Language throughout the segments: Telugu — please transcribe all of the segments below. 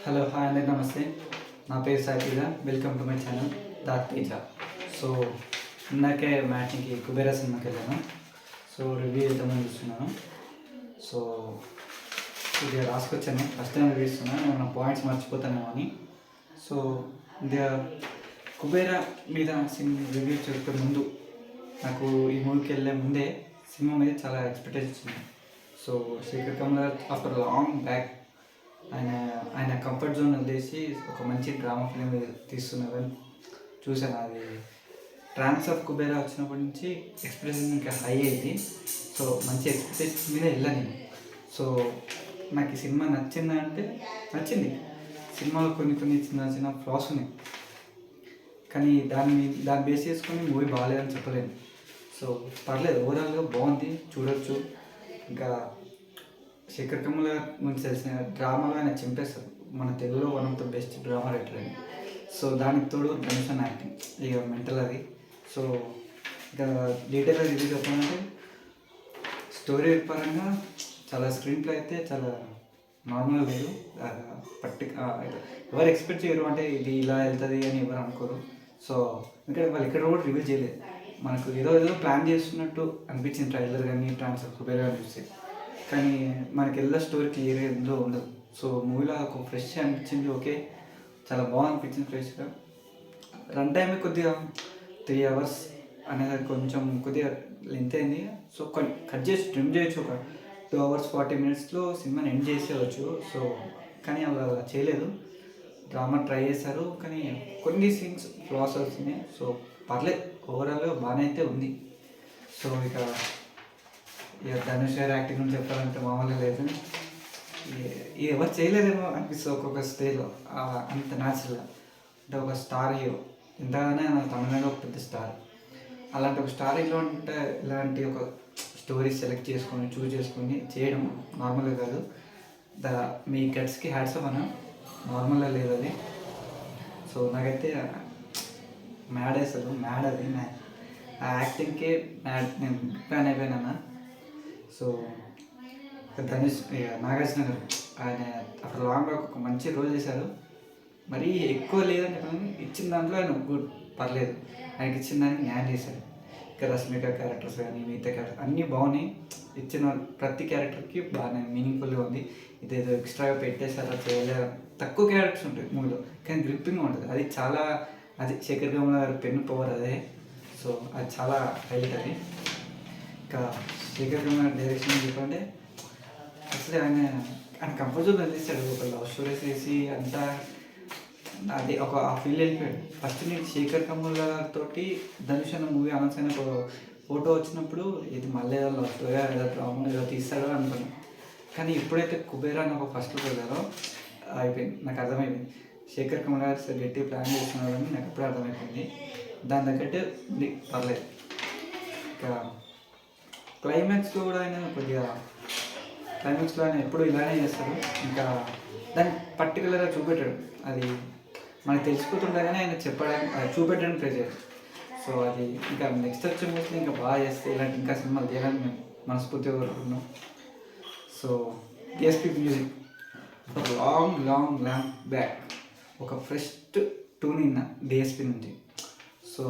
హలో హాయ్ అండి, నమస్తే. నా పేరు Sai Teja. Welcome to my channel that Teja. So ఇందాకే మ్యాచ్కి కుబేరా సినిమాకి వెళ్ళాను. సో రివ్యూ చేద్దామని చూస్తున్నాను. సో ఇది రాసుకొచ్చాను, ఫస్ట్ టైం రివ్యూ ఇస్తున్నాను. నేను నా పాయింట్స్ మర్చిపోతానేమో అని. సో ఇది కుబేరా మీద సినిమా రివ్యూ చెప్పే ముందు నాకు ఈ మూవీకి వెళ్ళే ముందే సినిమా మీద చాలా ఎక్స్పెక్టేషన్ వచ్చింది. So Sekhar Kamal after long back ఆయన ఆయన కంఫర్ట్ జోన్ వదిలేసి ఒక మంచి డ్రామా ఫిలిం తీస్తున్నారని చూశాను. అది ట్రాన్స్ ఆఫ్ కుబేరా వచ్చినప్పటి నుంచి ఎక్స్పెక్టేషన్ ఇంకా హై అయింది. సో మంచి ఎక్స్పెక్టేషన్ మీద వెళ్ళాను నేను. సో నాకు ఈ సినిమా నచ్చిందా అంటే నచ్చింది. సినిమాలో కొన్ని కొన్ని చిన్న చిన్న ఫ్లాస్ ఉన్నాయి, కానీ దాన్ని బేస్ చేసుకొని మూవీ బాగాలేదని చెప్పలేను. సో పర్లేదు, ఓవరాల్గా బాగుంది, చూడొచ్చు. ఇంకా శేఖర్ కమల్ గురించి తెలిసిన డ్రామాలో ఆయన చింపేస్తారు. మన తెలుగులో one of the best drama writer అని. సో దానికి తోడు ధనుష్ యాక్టింగ్ ఇక మెంటల్ అది. సో ఇక డీటెయిల్గా రివ్యూ చెప్పాలంటే స్టోరీ పరంగా చాలా స్క్రీన్ ప్లే అయితే చాలా నార్మల్గా లేదు. ఎవరు ఎక్స్పెక్ట్ చేయరు అంటే ఇది ఇలా వెళ్తుంది అని ఎవరు అనుకోరు. సో ఎందుకంటే వాళ్ళు ఇక్కడ కూడా రివ్యూ చేయలేదు. మనకు ఏదో ప్లాన్ చేస్తున్నట్టు అనిపించింది ట్రైలర్ కానీ ట్రాన్స్ఫర్ కుబేర్ కానీ చూస్తే, కానీ మనకి ఎలా స్టోరీ క్లియర్గా ఎందులో ఉండదు. సో మూవీలో ఒక ఫ్రెష్ అనిపించింది. ఓకే, చాలా బాగా అనిపించింది ఫ్రెష్గా. రన్ టైం కొద్దిగా 3 hours అనేది కొంచెం కొద్దిగా లెంత్ అయింది. సో కట్ చేసి ట్రిమ్ చేయొచ్చు. ఒక 2 hours 40 minutesలో సినిమాని ఎండ్ చేసేయచ్చు. సో కానీ అలా చేయలేదు. డ్రామా ట్రై చేశారు, కానీ కొన్ని సీన్స్ ఫ్లాస్ అవుతున్నాయి. సో పర్లేదు, ఓవరాల్గా బాగానే అయితే ఉంది. సో ఇక ధనుష్ గారి యాక్టింగ్ గురించి చెప్పాలంటే మామూలుగా లేదు. ఎవరు చేయలేదేమో అనిపిస్తుంది ఒక్కొక్క స్టేజ్లో. అంత న్యాచురల్గా అంటే ఒక స్టార్ హీరో, ఎంతగానే నాకు తమిళనాడులో ఒక పెద్ద స్టార్. అలాంటి ఒక స్టార్ హీరో అంటే ఇలాంటి ఒక స్టోరీ సెలెక్ట్ చేసుకొని చూస్ చేసుకొని చేయడం నార్మల్గా కాదు. మీ గట్స్కి హ్యాట్స్ ఆఫ్ అన్న, నార్మల్గా లేదు అది. సో నాకైతే మ్యాడ్ వేస్తారు, మ్యాడ్ అది. ఆ యాక్టింగ్కే మ్యాడ్, నేను ఫ్యాన్ అయిపోయినా. సో ధనుష్ నాగార్జున గారు ఆయన అప్పుడు లాంగ్లో ఒక మంచి రోల్ చేశారు. మరీ ఎక్కువ లేదని చెప్పాను, ఇచ్చిన దాంట్లో ఆయన గుడ్, పర్లేదు. ఆయనకి ఇచ్చిన దానికి న్యాయం చేశారు. ఇంకా రష్మిక క్యారెక్టర్స్ కానీ మిగతా క్యారెక్టర్ అన్నీ బాగున్నాయి. ఇచ్చిన ప్రతి క్యారెక్టర్కి బాగానే మీనింగ్ఫుల్గా ఉంది. ఇదేదో ఎక్స్ట్రాగా పెట్టేసారా చేయలే, తక్కువ క్యారెక్టర్స్ ఉంటాయి మూవీలో, కానీ గ్రిప్పింగ్ ఉంటుంది. అది చాలా, అది శేఖర్ కమల్ గారి పెన్ను పవర్ అదే. సో అది చాలా హైలైట్ అది. ఇంకా శేఖర్ కమల్ డైరెక్షన్ చెప్పంటే అసలు ఆయన కంఫర్ట్ జోన్ వదిలేస్తాడు. ఒక లవ్ స్టోరీస్ వేసి అంతా అది ఒక ఆ ఫీల్ వెళ్ళిపోయాడు. ఫస్ట్ నేను శేఖర్ కమల్ తోటి ధనుష్ అన్న మూవీ అనౌన్స్ అయిన ఒక ఫోటో వచ్చినప్పుడు ఇది మళ్ళీ ఏదో లవ్ స్టోరీ ఏదో డ్రామా ఏదో తీస్తాడో అనుకున్నాను. కానీ ఎప్పుడైతే కుబేరా అని ఒక ఫస్ట్ వెళ్ళారో అయిపోయింది, నాకు అర్థమైపోయింది. శేఖర్ కమల్ గారు గట్టి ప్లాన్ చేస్తున్నారని నాకు ఎప్పుడు అర్థమైపోయింది. దాని తగ్గట్టు ఉంది, పర్లేదు. ఇంకా క్లైమాక్స్లో కూడా ఆయన కొద్దిగా క్లైమాక్స్లో ఆయన ఎప్పుడు ఇలానే చేస్తాడు. ఇంకా దాన్ని పర్టికులర్గా చూపెట్టాడు. అది మనకు తెలిసిపోతుండగానే ఆయన చెప్పడానికి, అది చూపెట్టడానికి ట్రై చేయాలి. సో అది ఇంకా నెక్స్ట్ వచ్చే మూవీస్లో ఇంకా బాగా చేస్తే ఇలాంటి ఇంకా సినిమాలు తీయాలని మేము మనస్ఫూర్తిగా కోరుకుంటున్నాం. సో డిఎస్పి మ్యూజిక్ ఒక లాంగ్ బ్యాక్ ఒక ఫ్రెష్ ట్యూన్ ఇన్న డిఎస్పి నుంచి. సో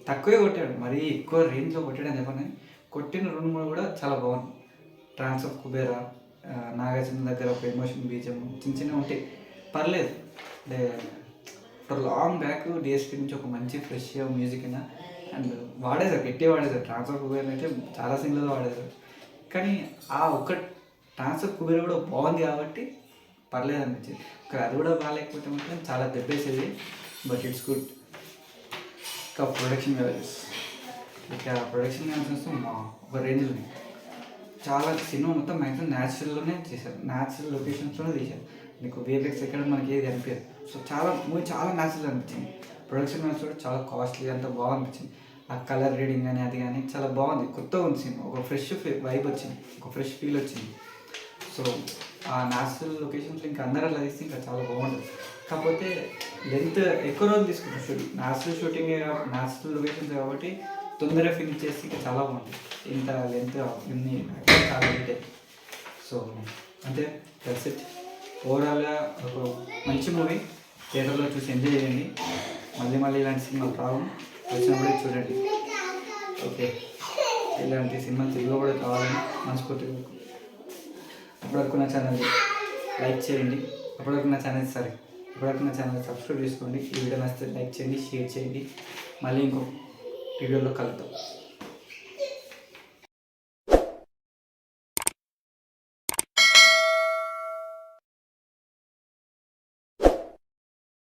తక్కువే కొట్టాడు, మరీ ఎక్కువ రేంజ్లో కొట్టాడని చెప్పని, కొట్టిన 2-3 కూడా చాలా బాగుంది. ట్రాన్స్ ఆఫ్ కుబేరా, నాగార్జున దగ్గర ఒక ఎమోషన్ బీజం చిన్న ఉంటాయి, పర్లేదు. అంటే ఫర్ లాంగ్ బ్యాక్ డిఎస్పీ నుంచి ఒక మంచి ఫ్రెష్ మ్యూజిక్ అయినా అండ్ వాడేశారు, గట్టి వాడేశారు. ట్రాన్స్ ఆఫ్ కుబేరా అయితే చాలా సింగిల్గా వాడేశారు. కానీ ఆ ఒక్క ట్రాన్స్ ఆఫ్ కుబేరా కూడా బాగుంది కాబట్టి పర్లేదు అనిపించింది. అది కూడా బాగాలేకపోతే మాత్రం చాలా దెబ్బేసేది, బట్ ఇట్స్ గుడ్. ఇంకా ప్రొడక్షన్ వాల్యూస్, ఇక ప్రొడక్షన్ వాల్యూస్ వస్తే ఒక రేంజ్లో ఉన్నాయి. చాలా సినిమా మొత్తం మ్యాక్సిమం న్యాచురల్లోనే చేశారు, న్యాచురల్ లొకేషన్స్లోనే తీశారు. మీకు వేరియక్స్ ఎక్కడ మనకి ఏది అనిపించదు. సో మూవీ చాలా న్యాచురల్ అనిపించింది. ప్రొడక్షన్ వాల్యూస్ కూడా చాలా కాస్ట్లీ, అంతా బాగా అనిపించింది. ఆ కలర్ రీడింగ్ కానీ అది కానీ చాలా బాగుంది, కొత్తగా ఉంది సినిమా. ఒక ఫ్రెష్ వైబ్ వచ్చింది, ఒక ఫ్రెష్ ఫీల్ వచ్చింది. సో ఆ న్యాచురల్ లొకేషన్స్లో ఇంకా అందరూ అలా తీస్తే ఇంకా చాలా బాగుంటుంది. కాకపోతే లెంత్ ఎక్కువ రోజులు తీసుకుంటారు shooting, natural shooting natural locations కాబట్టి తొందరగా ఫినిష్ చేసి ఇంకా చాలా బాగుంటుంది. ఇంత లెంత్ ఇన్ని చాలా లేట్. సో అంటే దట్స్ ఇట్. ఓవరాల్గా ఒక మంచి మంచి మూవీ, థియేటర్లో చూసి ఎంజాయ్ చేయండి. మళ్ళీ మళ్ళీ ఇలాంటి సినిమాలు రావు, వచ్చినప్పుడే చూడండి. ఓకే, ఇలాంటి సినిమాలు తెలుగులో కూడా కావాలని మనస్ఫూర్తిగా. అప్పటివరకు నా ఛానల్ లైక్ చేయండి, అప్పటివరకు నా ఛానల్ సబ్స్క్రైబ్ చేసుకోండి. ఈ వీడియో నచ్చితే లైక్ చేయండి, షేర్ చేయండి. మళ్ళీ ఇంకో వీడియోలో కలుద్దాం.